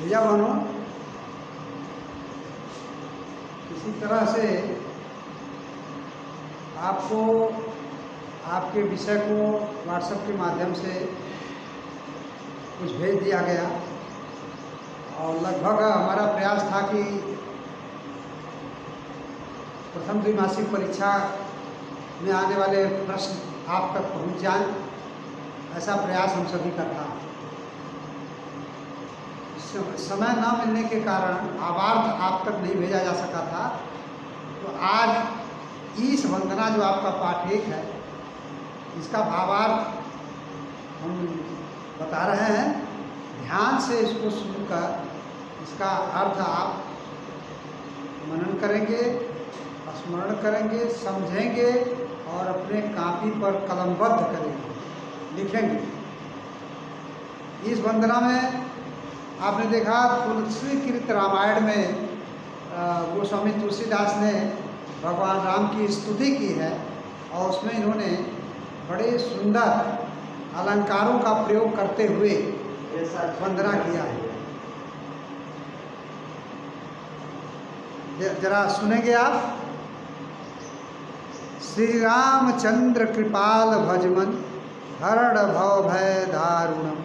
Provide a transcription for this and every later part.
भैया बहनों, किसी तरह से आपको आपके विषय को व्हाट्सएप के माध्यम से कुछ भेज दिया गया और लगभग हमारा प्रयास था कि प्रथम द्विमासिक परीक्षा में आने वाले प्रश्न आप तक पहुंच जाएं, ऐसा प्रयास हम सभी का था। समय न मिलने के कारण भावार्थ आप तक नहीं भेजा जा सका था, तो आज ईश वंदना जो आपका पाठ 1 है, इसका भावार्थ हम बता रहे हैं। ध्यान से इसको सुनकर इसका अर्थ आप मनन करेंगे, स्मरण करेंगे, समझेंगे और अपने कापी पर कलमबद्ध करेंगे, लिखेंगे। इस वंदना में आपने देखा तुलसीकृत रामायण में गोस्वामी तुलसीदास ने भगवान राम की स्तुति की है और उसमें इन्होंने बड़े सुंदर अलंकारों का प्रयोग करते हुए वंदना किया है। जरा सुनेंगे आप। श्री रामचंद्र कृपाल भजमन हरण भव भय दारुणम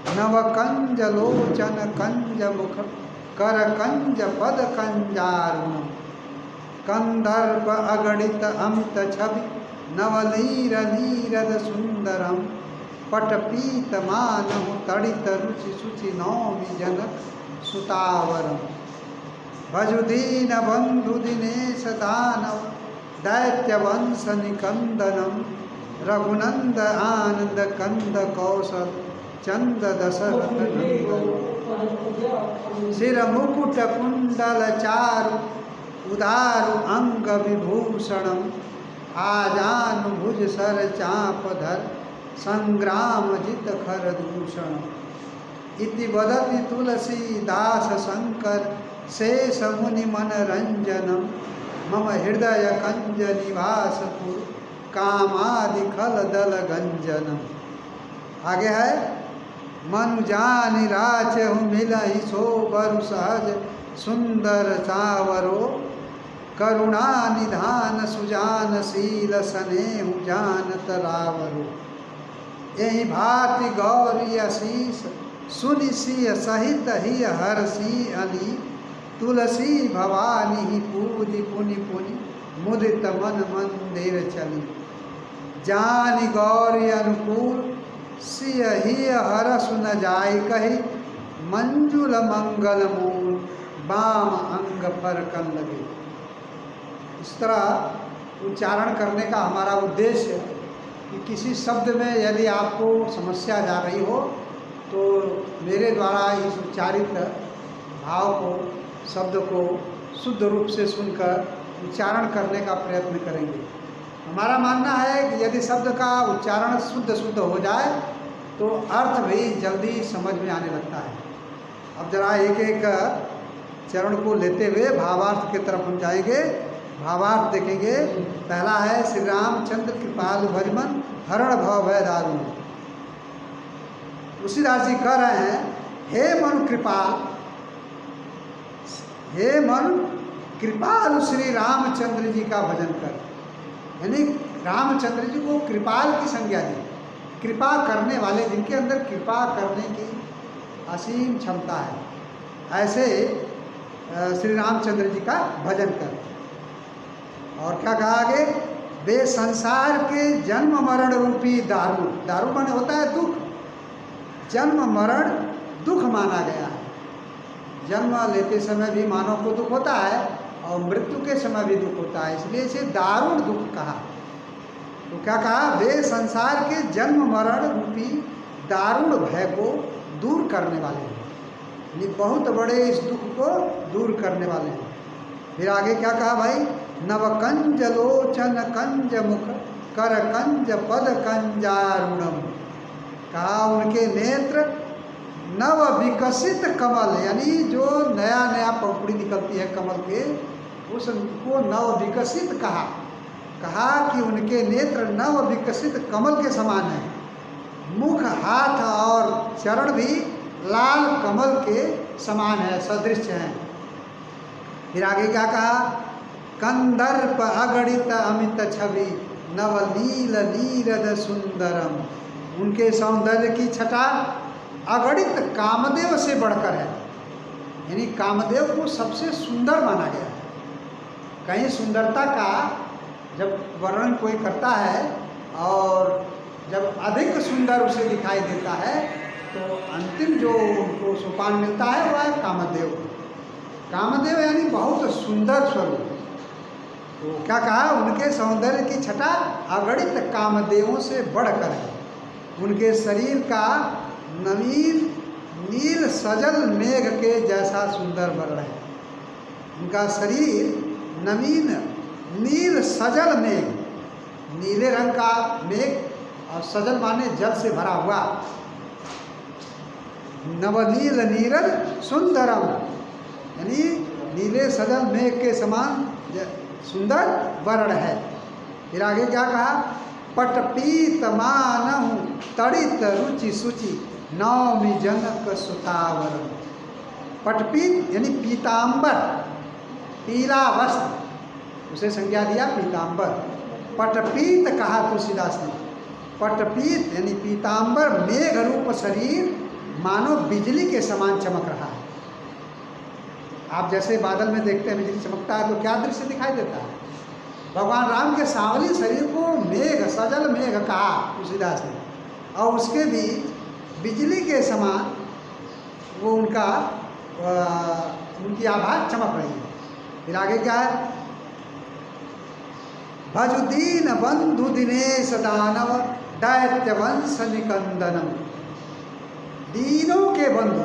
नव कंज लोचन कंज मुख कर कंज पद कंजारुणम कंदर्प अगणित अमित छवि नवलीर नीरद सुंदरम पटपीत मानहु तड़ित रुचि सुचि नौमि जनक सुतावरम भजुदीन बंधु दिनेश दानव दैत्य वंश निकंदनम रघुनंद आनंद कंद कौशल चंद दशरथ सिर मुकुट कुंडल चारु उदारु अंग विभूषणम आजानु भुज सर चापधर संग्राम जित खर दूषण इति वदति तुलसीदास शंकर शेष मुनि मनरंजनम मम हृदय कंज निवासपुर कामादि खल दल गंजनम। आगे है मनुजानि राचहु मिलहि सो बरु सहज सुंदर चावरो करुणा निधान सुजान शील स्नेहु जानत रावरो यही भांति गौरी अशीष सुनि सिय सहित ही हर्षि अली तुलसी भवानी ही पूजि पुनि पुनि मुदित मन मंदिर चली जानि गौरी अनुकूल सिय ही हरसु न जाय कही मंजुल मंगल मूल बाम अंग पर कन लगे। इस तरह उच्चारण करने का हमारा उद्देश्य कि किसी शब्द में यदि आपको समस्या जा रही हो तो मेरे द्वारा इस उच्चारित भाव को, शब्द को शुद्ध रूप से सुनकर उच्चारण करने का प्रयत्न करेंगे। हमारा मानना है कि यदि शब्द का उच्चारण शुद्ध हो जाए तो अर्थ भी जल्दी समझ में आने लगता है। अब जरा एक एक चरण को लेते हुए भावार्थ की तरफ हम जाएंगे। भावार्थ देखेंगे। पहला है श्री रामचंद्र कृपाल भजमन हरण भव भय दारुण। तुलसीदास जी कह रहे हैं, हे मन कृपाल, हे मन कृपाल श्री रामचंद्र जी का भजन कर। यानी रामचंद्र जी को कृपाल की संज्ञा दी, कृपा करने वाले, जिनके अंदर कृपा करने की असीम क्षमता है, ऐसे श्री रामचंद्र जी का भजन कर। और क्या कहा आगे, वे संसार के जन्म मरण रूपी दारू, दारू माने होता है दुख, जन्म मरण दुख माना गया है। जन्म लेते समय भी मानव को दुख होता है और मृत्यु के समय भी दुख होता है, इसलिए इसे दारुण दुख कहा। तो क्या कहा, वे संसार के जन्म मरण रूपी दारुण भय को दूर करने वाले हैं, यानी बहुत बड़े इस दुख को दूर करने वाले हैं। फिर आगे क्या कहा भाई, नवकंज लोचन कंज मुख कर कंज पद कंजारुणम। कहा उनके नेत्र नव विकसित कमल, यानी जो नया नया पंखुड़ी निकलती है कमल के, उसको नव विकसित कहा। कहा कि उनके नेत्र नव विकसित कमल के समान है। मुख, हाथ और चरण भी लाल कमल के समान है, सदृश हैं। फिर आगे क्या कहा, कंदर्प अगणित अमित छवि नवनील नीरद सुंदरम। उनके सौंदर्य की छटा अगणित कामदेव से बढ़कर है, यानी कामदेव को सबसे सुंदर माना गया है। कहीं सुंदरता का जब वर्णन कोई करता है और जब अधिक सुंदर उसे दिखाई देता है तो अंतिम जो उनको सोपान मिलता है वह है कामदेव। कामदेव यानी बहुत सुंदर स्वरूप। तो क्या कहा, उनके सौंदर्य की छटा अगणित कामदेवों से बढ़कर है। उनके शरीर का नवीन नील सजल मेघ के जैसा सुंदर वर्ण है। उनका शरीर नवीन नील सजल मेघ, नीले रंग का मेघ, और सजल माने जल से भरा हुआ। नवनील नीरद सुंदरम, यानी नीले सजल मेघ के समान सुंदर वर्ण है। फिर आगे क्या कहा, पटपीत मानहु तड़ित रुचि सुचि नौमि जनक सुतावरम। पटपीत यानी पीतांबर, पीला वस्त्र, उसे संज्ञा दिया पीतांबर। पटपीत कहा तुलसीदास ने। पटपीत यानी पीतांबर मेघ रूप शरीर मानो बिजली के समान चमक रहा है। आप जैसे बादल में देखते हैं बिजली चमकता है तो क्या दृश्य दिखाई देता है। भगवान राम के सांवली शरीर को मेघ, सजल मेघ कहा तुलसीदास ने, और उसके बीच बिजली के समान वो उनकी आभा चमक रही है। फिर आगे क्या है, भजुदीन बंधु दिनेश दानव दैत्य वंश निकंदनम। दीनों के बंधु,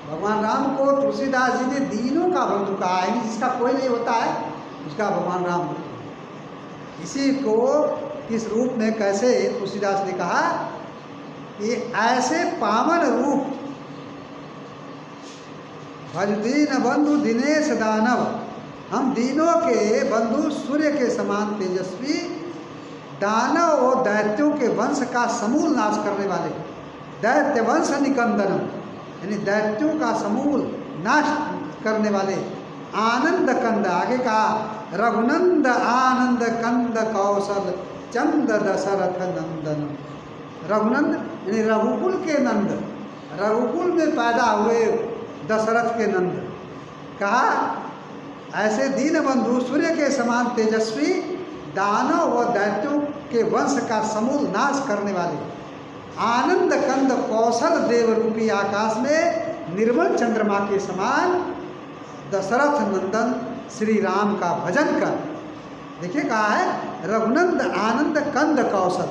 भगवान राम को तुलसीदास जी ने दीनों का बंधु कहा है, जिसका कोई नहीं होता है उसका भगवान राम होता है। इसी को किस रूप में कैसे तुलसीदास ने कहा कि ऐसे पावन रूप, भजदीन बंधु दिनेश दानव, हम दीनों के बंधु सूर्य के समान तेजस्वी, दानव और दैत्यों के वंश का समूल नाश करने वाले, दैत्य वंश निकंदनम, यानी दैत्यों का समूल नाश करने वाले, आनंद कंद, आगे कहा रघुनंद आनंद कंद कौशल चंद दशरथ नंदन। रघुनंद यानी रघुकुल के नंद, रघुकुल में पैदा हुए दशरथ के नंद। कहा ऐसे दीन बंधु सूर्य के समान तेजस्वी, दानव व दैत्यों के वंश का समूल नाश करने वाले, आनंद कंद कौशल देव रूपी आकाश में निर्मल चंद्रमा के समान दशरथ नंदन श्री राम का भजन कर। देखिए कहा है रघुनंद आनंद कंद कौशल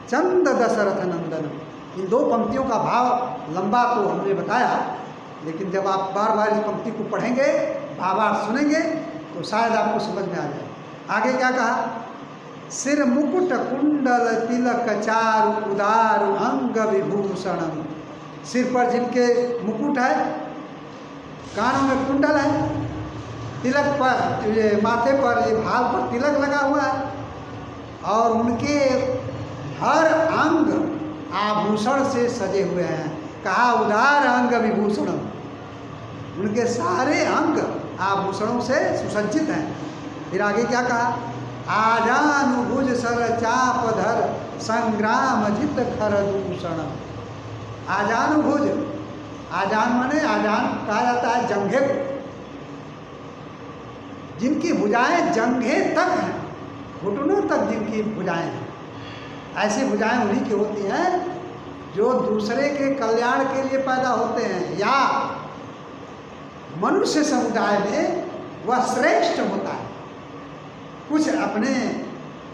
चंद दशरथ नंदन। इन दो पंक्तियों का भाव लंबा तो हमने बताया, लेकिन जब आप बार बार इस पंक्ति को पढ़ेंगे, भावार्थ सुनेंगे तो शायद आपको समझ में आ जाए। आगे क्या कहा, सिर मुकुट कुंडल तिलक चारु उदार अंग विभूषणम। सिर पर जिनके मुकुट है, कानों में कुंडल है, तिलक पर ये माथे पर ये भाल पर तिलक लगा हुआ है, और उनके हर अंग आभूषण से सजे हुए हैं। कहा उदार अंग विभूषणम, उनके सारे अंग आभूषणों से सुसज्जित हैं। फिर आगे क्या कहा, आजानुभुज सर चाप धर संग्राम जित खर दूषण। आजानुभुज, आजान माने आजान कहा जाता है जंघे को, जिनकी भुजाएं जंघे तक हैं, घुटनों तक जिनकी भुजाएं हैं। ऐसी भुजाएं उन्हीं की होती हैं जो दूसरे के कल्याण के लिए पैदा होते हैं, या मनुष्य समुदाय में वह श्रेष्ठ होता है। कुछ अपने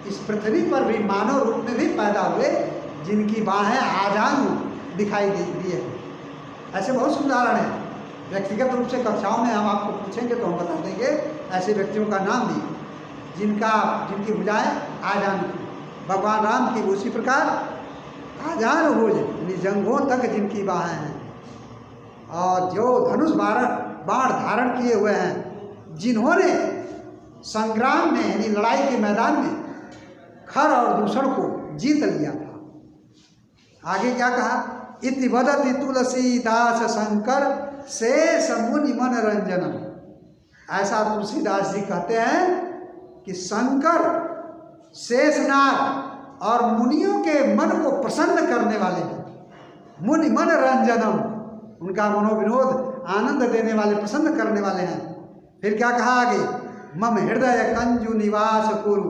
इस पृथ्वी पर भी मानव रूप में भी पैदा हुए, जिनकी बाहें आजानु दिखाई दी है। ऐसे बहुत से उदाहरण हैं। व्यक्तिगत रूप से कक्षाओं में हम आपको पूछेंगे तो हम बता देंगे ऐसे व्यक्तियों का नाम भी, जिनकी भुजाएं आजानु थी। भगवान राम की उसी प्रकार आजानुभुज यानी जंघों तक जिनकी बाहें हैं, और जो धनुष बाण धारण किए हुए हैं, जिन्होंने संग्राम में यानी लड़ाई के मैदान में खर और दूषण को जीत लिया था। आगे क्या कहा, इति वदति तुलसीदास शंकर शेष मुनि मनरंजनम। ऐसा तुलसीदास जी कहते हैं कि शंकर शेषनाग और मुनियों के मन को प्रसन्न करने वाले हैं। मुनि मनरंजनम, उनका मनोविनोद आनंद देने वाले, प्रसन्न करने वाले हैं। फिर क्या कहा आगे, मम हृदय कंजु निवास कुरु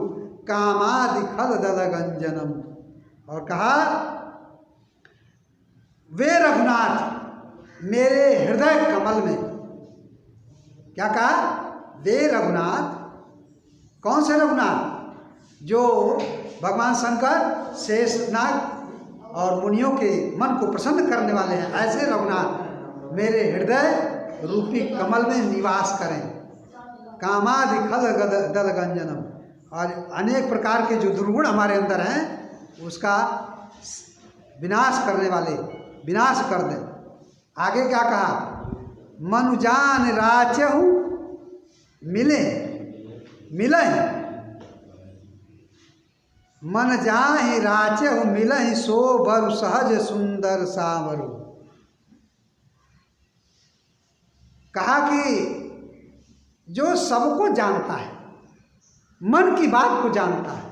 कामादि खल दल गंजनम। और कहा वे रघुनाथ मेरे हृदय कमल में, क्या कहा, वे रघुनाथ, कौन से रघुनाथ, जो भगवान शंकर शेषनाग और मुनियों के मन को प्रसन्न करने वाले हैं, ऐसे रघुनाथ मेरे हृदय रूपी कमल में निवास करें। कामादि खल दल गंजनम, और अनेक प्रकार के जो दुर्गुण हमारे अंदर हैं उसका विनाश करने वाले, विनाश कर दें। आगे क्या कहा, मनुजान राचहु मिले मिले, मन जाहि राचहु मिलहि सो बरु सहज सुंदर सावरु। कहा कि जो सबको जानता है, मन की बात को जानता है,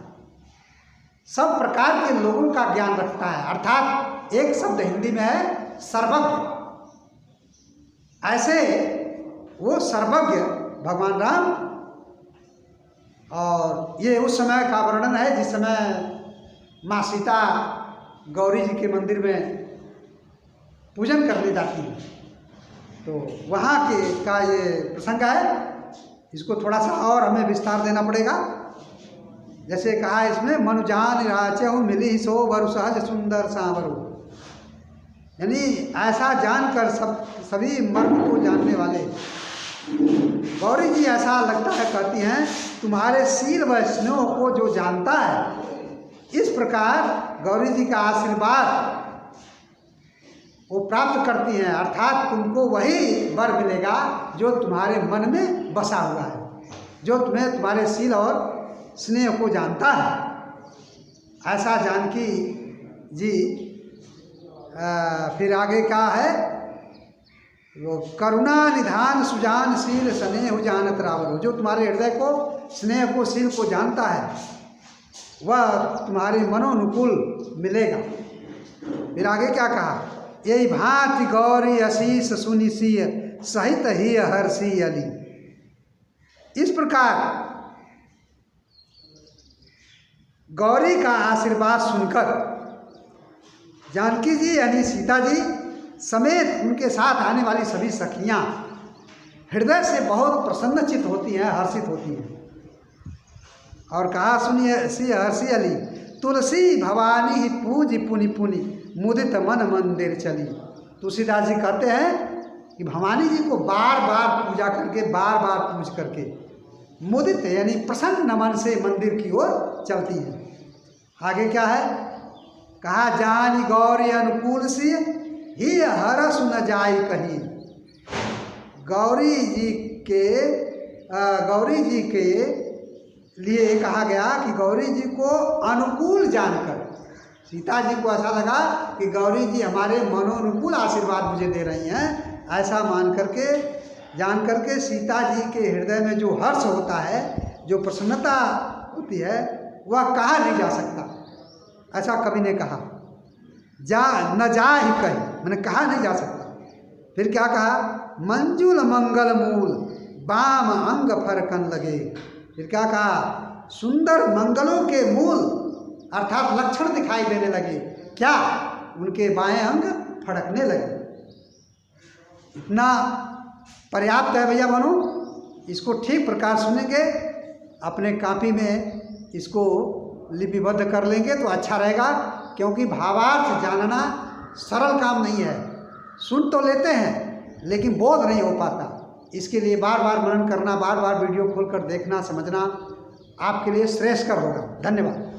सब प्रकार के लोगों का ज्ञान रखता है, अर्थात एक शब्द हिंदी में है सर्वज्ञ। ऐसे वो सर्वज्ञ भगवान राम, और ये उस समय का वर्णन है जिस समय माँ सीता गौरी जी के मंदिर में पूजन करने जाती है। तो वहाँ के का ये प्रसंग है, इसको थोड़ा सा और हमें विस्तार देना पड़ेगा। जैसे कहा इसमें, मनुजान राचहु मिली सो वरु सहज सुंदर सांवरु, यानी ऐसा जानकर सभी मर्म को जानने वाले। गौरी जी ऐसा लगता है कहती हैं, तुम्हारे शील व स्नेह को जो जानता है, इस प्रकार गौरी जी का आशीर्वाद वो प्राप्त करती हैं, अर्थात तुमको वही वर मिलेगा जो तुम्हारे मन में बसा हुआ है, जो तुम्हें तुम्हारे शील और स्नेह को जानता है। ऐसा जानकी जी फिर आगे क्या है, वो करुणा निधान सुजान शील स्नेह जानत रावल, जो तुम्हारे हृदय को, स्नेह को, शील को जानता है, वह तुम्हारे मनोनुकूल मिलेगा। फिर आगे क्या कहा, यही भांति गौरी आशीष सुनि सिय सहित ही हर्षी अली। इस प्रकार गौरी का आशीर्वाद सुनकर जानकी जी यानी सीता जी समेत उनके साथ आने वाली सभी सखियां हृदय से बहुत प्रसन्नचित होती हैं, हर्षित होती हैं। और कहा, सुनिए सी हर्षी अली तुलसी भवानी ही पूज पुनि पुनि मुदित मन मंदिर चली। तुलसीदास जी कहते हैं कि भवानी जी को बार बार पूजा करके, बार बार पूज करके मुदित यानी प्रसन्न मन से मंदिर की ओर चलती है। आगे क्या है, कहा, जानी गौरी अनुकूल सी ही हरस न जाई कहीं। गौरी जी के लिए कहा गया कि गौरी जी को अनुकूल जानकर, सीता जी को ऐसा लगा कि गौरी जी हमारे मनोनुकूल आशीर्वाद मुझे दे रही हैं, ऐसा जान करके सीता जी के हृदय में जो हर्ष होता है, जो प्रसन्नता होती है, वह कहा नहीं जा सकता। ऐसा कवि ने कहा, न जा ही कहीं, मैंने कहा नहीं जा सकता। फिर क्या कहा, मंजुल मंगल मूल बाम अंग फरकन लगे। फिर क्या कहा, सुंदर मंगलों के मूल अर्थात लक्षण दिखाई देने लगे। क्या, उनके बाएं अंग फड़कने लगे। इतना पर्याप्त है भैया बनो, इसको ठीक प्रकार सुनेंगे, अपने कॉपी में इसको लिपिबद्ध कर लेंगे तो अच्छा रहेगा, क्योंकि भावार्थ जानना सरल काम नहीं है। सुन तो लेते हैं लेकिन बोध नहीं हो पाता। इसके लिए बार बार मनन करना, बार बार वीडियो खोलकर देखना, समझना आपके लिए श्रेयस्कर होगा। धन्यवाद।